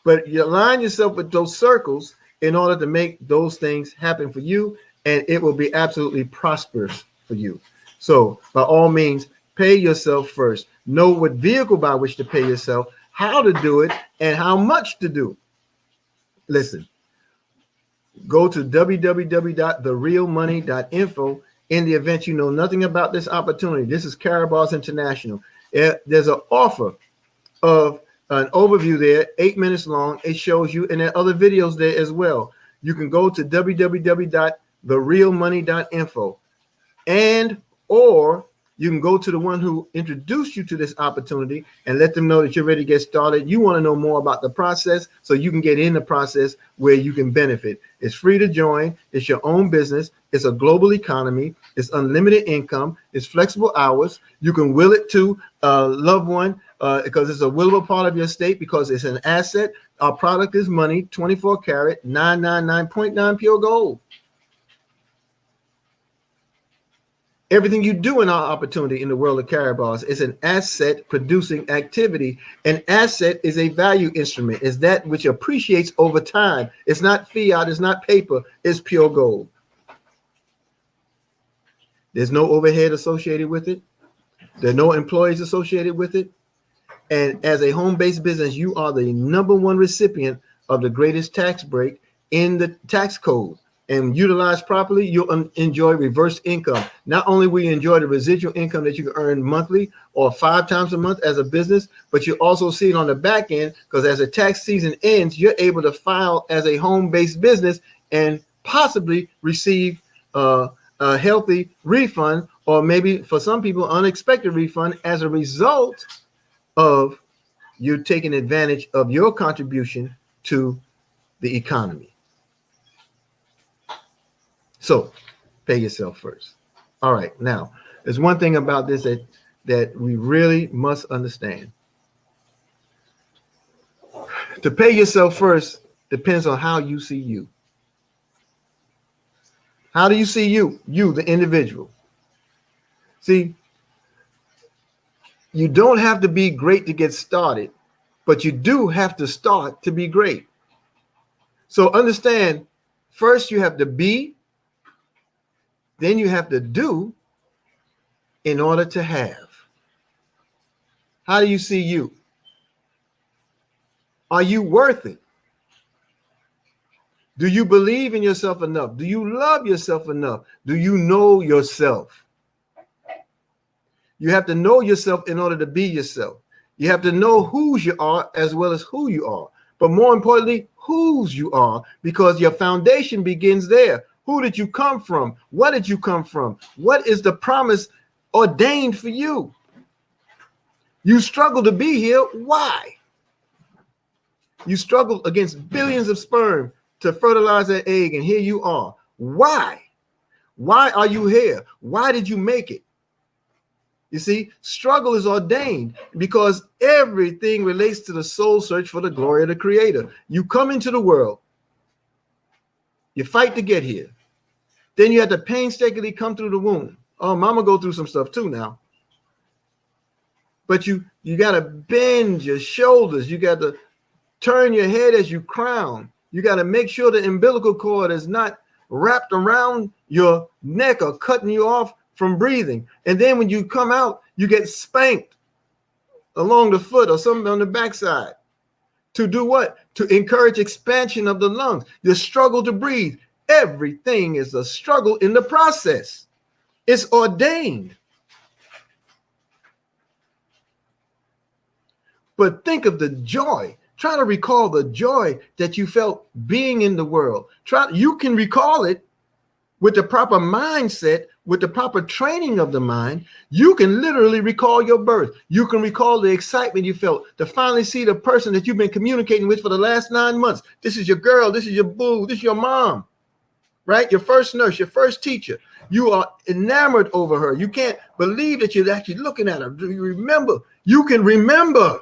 Speaker 5: But you align yourself with those circles in order to make those things happen for you, and it will be absolutely prosperous for you. So by all means, pay yourself first. Know what vehicle by which to pay yourself, how to do it, and how much to do. Listen, go to www.therealmoney.info in the event you know nothing about this opportunity. This is Carabal's International. There's an offer of an overview there, 8 minutes long. It shows you, and there are other videos there as well. You can go to www.therealmoney.info, and or you can go to the one who introduced you to this opportunity and let them know that you're ready to get started. You want to know more about the process so you can get in the process where you can benefit. It's free to join. It's your own business. It's a global economy. It's unlimited income. It's flexible hours. You can will it to a loved one because it's a willable part of your estate because it's an asset. Our product is money, 24 karat, 999.9 pure gold. Everything you do in our opportunity in the world of Carabal's is an asset producing activity. An asset is a value instrument. It's that which appreciates over time. It's not fiat. It's not paper. It's pure gold. There's no overhead associated with it. There are no employees associated with it. And as a home-based business, you are the #1 recipient of the greatest tax break in the tax code. And utilized properly, you'll enjoy reverse income. Not only will you enjoy the residual income that you can earn monthly or 5 times a month as a business, but you also see it on the back end because as the tax season ends, you're able to file as a home-based business and possibly receive a healthy refund, or maybe for some people, unexpected refund as a result of you taking advantage of your contribution to the economy. So pay yourself first. All right. Now, there's one thing about this that we really must understand. To pay yourself first depends on how you see you. How do you see you? You, the individual. See, you don't have to be great to get started, but you do have to start to be great. So understand, first you have to be, then you have to do in order to have. How do you see you? Are you worth it? Do you believe in yourself enough? Do you love yourself enough? Do you know yourself? You have to know yourself in order to be yourself. You have to know whose you are as well as who you are. But more importantly, whose you are, because your foundation begins there. Who did you come from? What did you come from? What is the promise ordained for you? You struggle to be here. Why? You struggled against billions of sperm to fertilize that egg, and here you are. Why? Why are you here? Why did you make it? You see, struggle is ordained because everything relates to the soul search for the glory of the Creator. You come into the world. You fight to get here. Then you have to painstakingly come through the womb. Oh, mama go through some stuff too now. But you got to bend your shoulders. You got to turn your head as you crown. You got to make sure the umbilical cord is not wrapped around your neck or cutting you off from breathing. And then when you come out, you get spanked along the foot or something on the backside. To do what? To encourage expansion of the lungs. You struggle to breathe. Everything is a struggle in the process. It's ordained. But think of the joy. Try to recall the joy that you felt being in the world. You can recall it with the proper mindset, with the proper training of the mind, you can literally recall your birth. You can recall the excitement you felt to finally see the person that you've been communicating with for the last 9 months. This is your girl. This is your boo. This is your mom, right? Your first nurse, your first teacher. You are enamored over her. You can't believe that you're actually looking at her. Do you remember? You can remember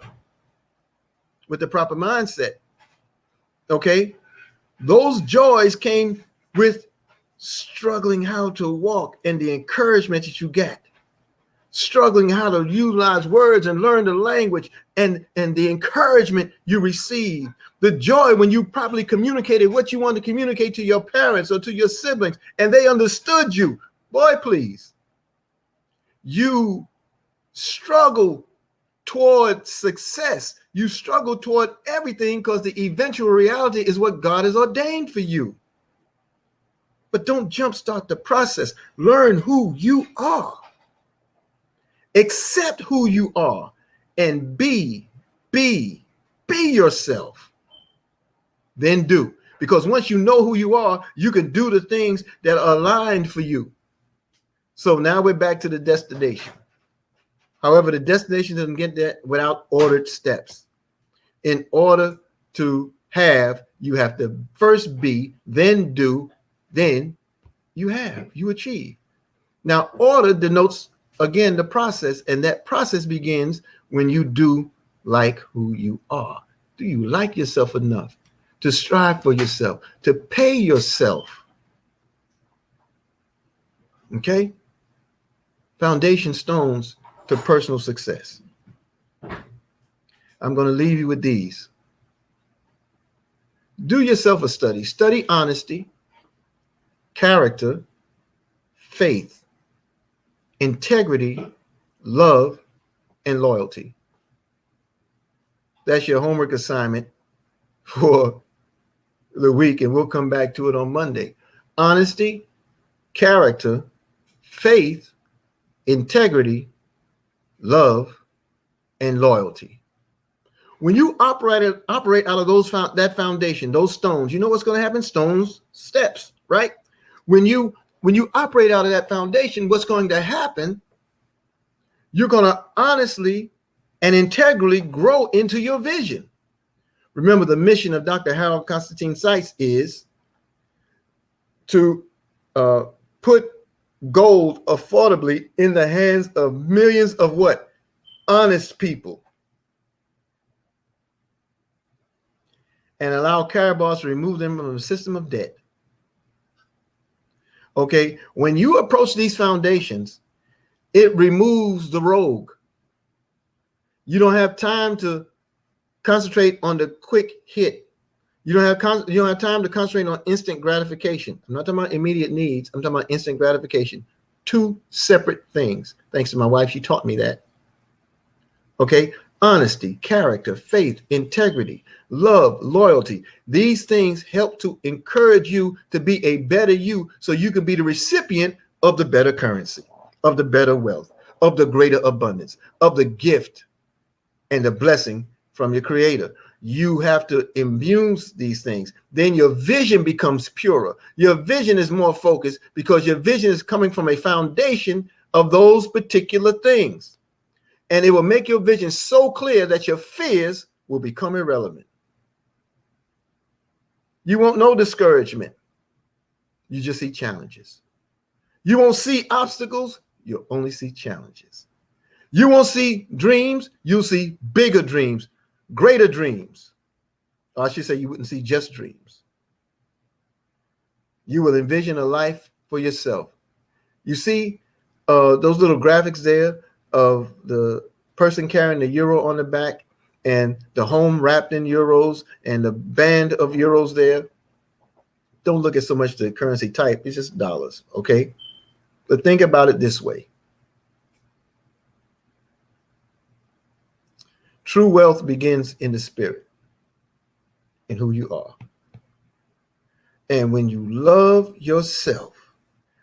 Speaker 5: with the proper mindset. Okay? Those joys came with struggling how to walk and the encouragement that you get, struggling how to utilize words and learn the language and the encouragement you receive, the joy when you properly communicated what you wanted to communicate to your parents or to your siblings and they understood you. Boy, please, you struggle toward success. You struggle toward everything because the eventual reality is what God has ordained for you. But don't jumpstart the process. Learn who you are. Accept who you are and be yourself. Then do. Because once you know who you are, you can do the things that are aligned for you. So now we're back to the destination. However, the destination doesn't get there without ordered steps. In order to have, you have to first be, then do, then you achieve. Now, order denotes, again, the process, and that process begins when you do like who you are. Do you like yourself enough to strive for yourself, to pay yourself? Okay? Foundation stones to personal success. I'm going to leave you with these. Do yourself a study. Study honesty, character, faith, integrity, love, and loyalty. That's your homework assignment for the week, and we'll come back to it on Monday. Honesty, character, faith, integrity, love, and loyalty. When you operate out of that foundation, those stones, you know what's going to happen? Stones, steps, right? When you operate out of that foundation, what's going to happen? You're going to honestly and integrally grow into your vision. Remember, the mission of Dr. Harold Constantine Sykes is to put gold affordably in the hands of millions of what? Honest people. And allow Caraboss to remove them from the system of debt. Okay, when you approach these foundations, it removes the rogue. You don't have time to concentrate on the quick hit. You don't have time to concentrate on instant gratification. I'm not talking about immediate needs. I'm talking about instant gratification. Two separate things. Thanks to my wife, she taught me that. Okay, honesty, character, faith, integrity, love, loyalty. These things help to encourage you to be a better you so you can be the recipient of the better currency, of the better wealth, of the greater abundance, of the gift and the blessing from your creator. You have to imbue these things. Then your vision becomes purer. Your vision is more focused because your vision is coming from a foundation of those particular things. And it will make your vision so clear that your fears will become irrelevant. You won't know discouragement. You just see challenges. You won't see obstacles. You'll only see challenges. You won't see dreams. You'll see bigger dreams, greater dreams. Or I should say you wouldn't see just dreams. You will envision a life for yourself. You see those little graphics there of the person carrying the euro on the back and the home wrapped in euros and the band of euros there. Don't look at so much the currency type. It's just dollars, okay? But think about it this way. True wealth begins in the spirit, in who you are. And when you love yourself,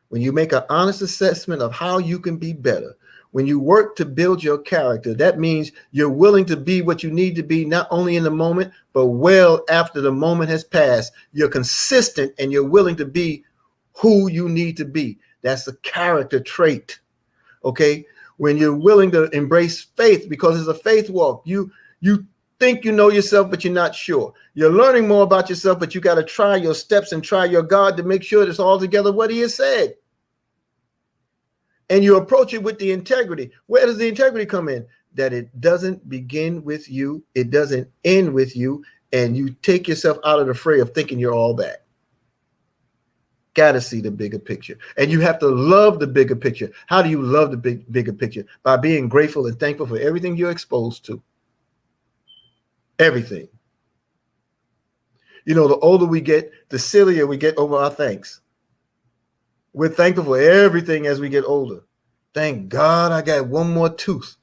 Speaker 5: when you make an honest assessment of how you can be better, when you work to build your character, that means you're willing to be what you need to be, not only in the moment, but well after the moment has passed. You're consistent and you're willing to be who you need to be. That's a character trait. Okay. When you're willing to embrace faith, because it's a faith walk, you think you know yourself, but you're not sure. You're learning more about yourself, but you got to try your steps and try your God to make sure it's all together what he has said. And you approach it with the integrity. Where does the integrity come in? That it doesn't begin with you. It doesn't end with you. And you take yourself out of the fray of thinking you're all that. Got to see the bigger picture. And you have to love the bigger picture. How do you love the bigger picture? By being grateful and thankful for everything you're exposed to. Everything. You know, the older we get, the sillier we get over our thanks. We're thankful for everything as we get older. Thank God I got one more tooth.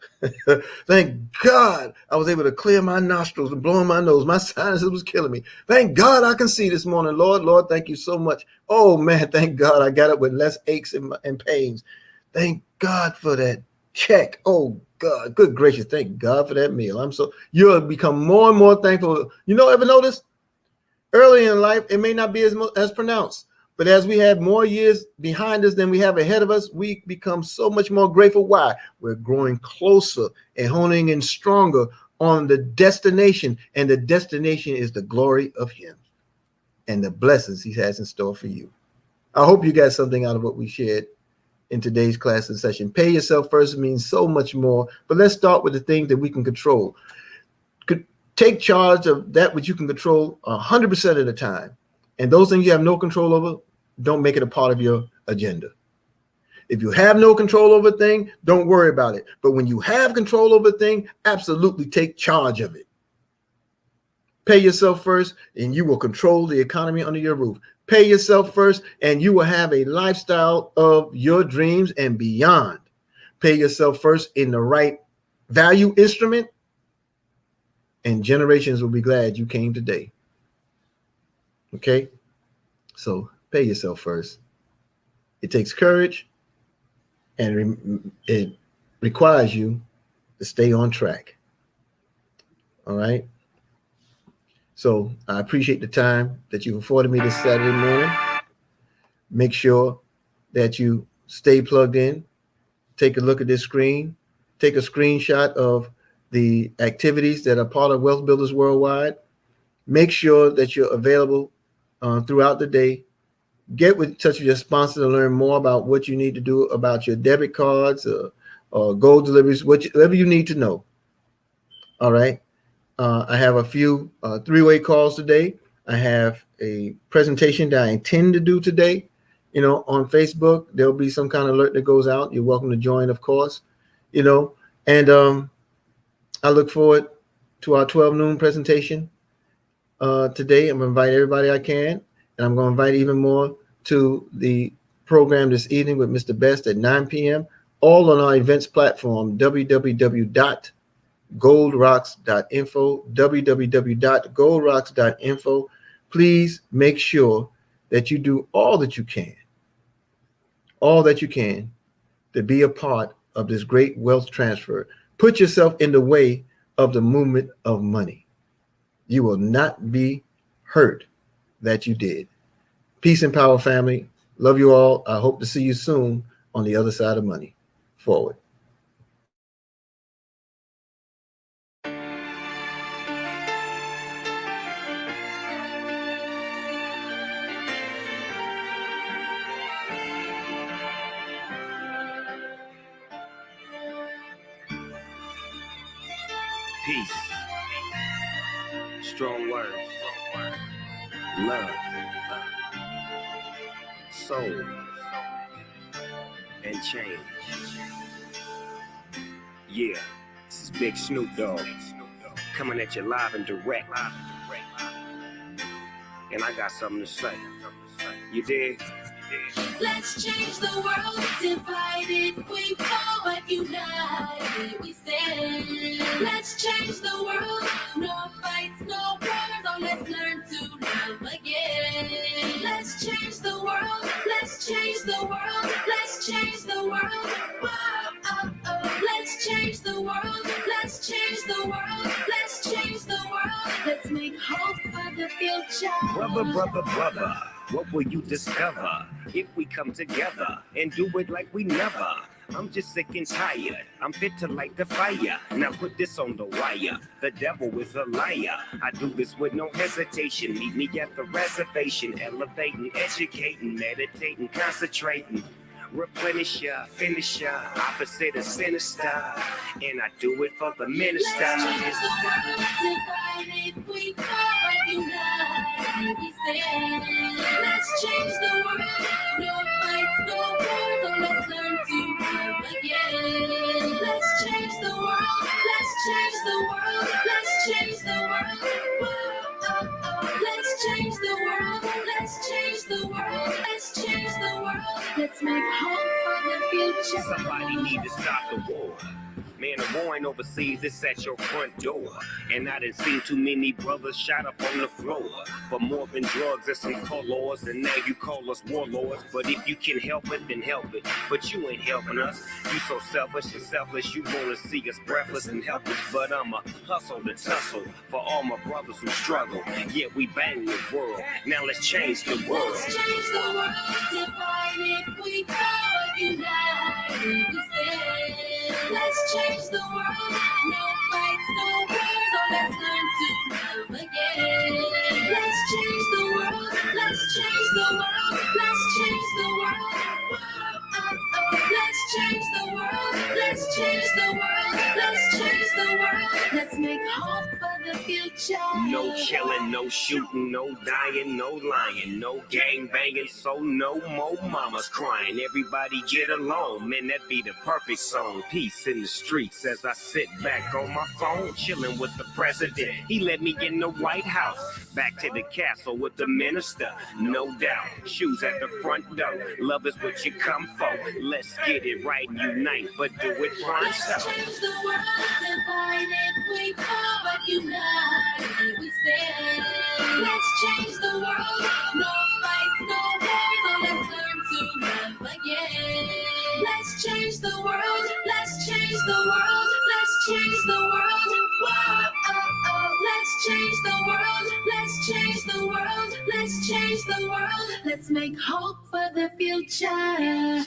Speaker 5: Thank God I was able to clear my nostrils and blow in my nose. My sinuses was killing me. Thank God I can see this morning. Lord, thank you so much. Oh, man, thank God I got up with less aches and pains. Thank God for that check. Oh, God, good gracious. Thank God for that meal. You'll become more and more thankful. You know, ever notice? Early in life, it may not be as pronounced. But as we have more years behind us than we have ahead of us, we become so much more grateful. Why? We're growing closer and honing in stronger on the destination. And the destination is the glory of him and the blessings he has in store for you. I hope you got something out of what we shared in today's class and session. Pay yourself first means so much more. But let's start with the things that we can control. Take charge of that which you can control 100% of the time. And those things you have no control over, don't make it a part of your agenda. If you have no control over a thing, don't worry about it. But when you have control over a thing, absolutely take charge of it. Pay yourself first, and you will control the economy under your roof. Pay yourself first, and you will have a lifestyle of your dreams and beyond. Pay yourself first in the right value instrument, and generations will be glad you came today. Okay, so pay yourself first. It takes courage, and it requires you to stay on track. All right. So I appreciate the time that you've afforded me this Saturday morning. Make sure that you stay plugged in. Take a look at this screen. Take a screenshot of the activities that are part of Wealth Builders Worldwide. Make sure that you're available throughout the day. Get in touch with your sponsor to learn more about what you need to do about your debit cards or gold deliveries, whatever you need to know. All right. I have a few three-way calls today. I have a presentation that I intend to do today. You know, on Facebook, there'll be some kind of alert that goes out. You're welcome to join, of course. You know, and I look forward to our 12 noon presentation today. I'm going to invite everybody I can. And I'm going to invite even more to the program this evening with Mr. Best at 9 p.m. all on our events platform, www.goldrocks.info, www.goldrocks.info. Please make sure that you do all that you can to be a part of this great wealth transfer. Put yourself in the way of the movement of money. You will not be hurt that you did. Peace and power, family. Love you all. I hope to see you soon on the other side of money. Forward.
Speaker 6: Peace. Strong words. Love. Soul. And change. Yeah, this is Big Snoop Dogg. Coming at you live and direct. And I got something to say. You dig?
Speaker 7: Let's change the world. Divided we fall, but united we stand. Let's change the world. No fights, no wars. Oh, let's learn to love again. Let's change the world. Let's change the world. Let's change the world. Whoa, oh, oh. Let's change the world. Let's change the world. Let's change the world. Let's make hope for the future.
Speaker 6: Brother. What will you discover if we come together and do it like we never? I'm just sick and tired. I'm fit to light the fire. Now put this on the wire. The devil is a liar. I do this with no hesitation. Meet me at the reservation. Elevating, educating, meditating, concentrating. Replenish ya, finish ya, opposite of sinister. And I do it for the minister.
Speaker 7: Let's change the world, divided we fall, united we stand. Let's change the world, no fights, no wars, so let's learn to love again. Let's change the world, let's change the world, let's change the world. Whoa. Let's change the world, let's change the world, let's change the world. Let's make hope for the future.
Speaker 6: Somebody need to stop the war. Man, the war ain't overseas, it's at your front door. And I done seen too many brothers shot up on the floor for more than drugs and some colors. And now you call us warlords. But if you can help it, then help it. But you ain't helping us. You so selfish and selfless, you wanna see us breathless and helpless. But I'ma hustle and tussle for all my brothers who struggle. Yeah, we bang the world. Now let's change the world.
Speaker 7: Let's change the world, divided we fall, united we stand. Let's change the world, no fights, no wars, so let's learn to love again. Let's change the world, let's change the world, let's change the world. Let's change the world, let's change the world, let's change the world. Let's make hope for the future.
Speaker 6: No killing, no shooting, no dying, no lying, no gang banging, so no more mamas crying. Everybody get along, man, that be the perfect song. Peace in the streets as I sit back on my phone, chilling with the president. He let me in the White House, back to the castle with the minister. No doubt, shoes at the front door. Love is what you come for. Let's get it right and unite, but do it front
Speaker 7: Let's
Speaker 6: out.
Speaker 7: change the world, divided we fall, but united we stand. Let's change the world, no fights, no wars, so let's learn to love again. Let's change the world, let's change the world, let's change the world. Whoa. Let's change the world, let's change the world, let's change the world. Let's make hope for the future.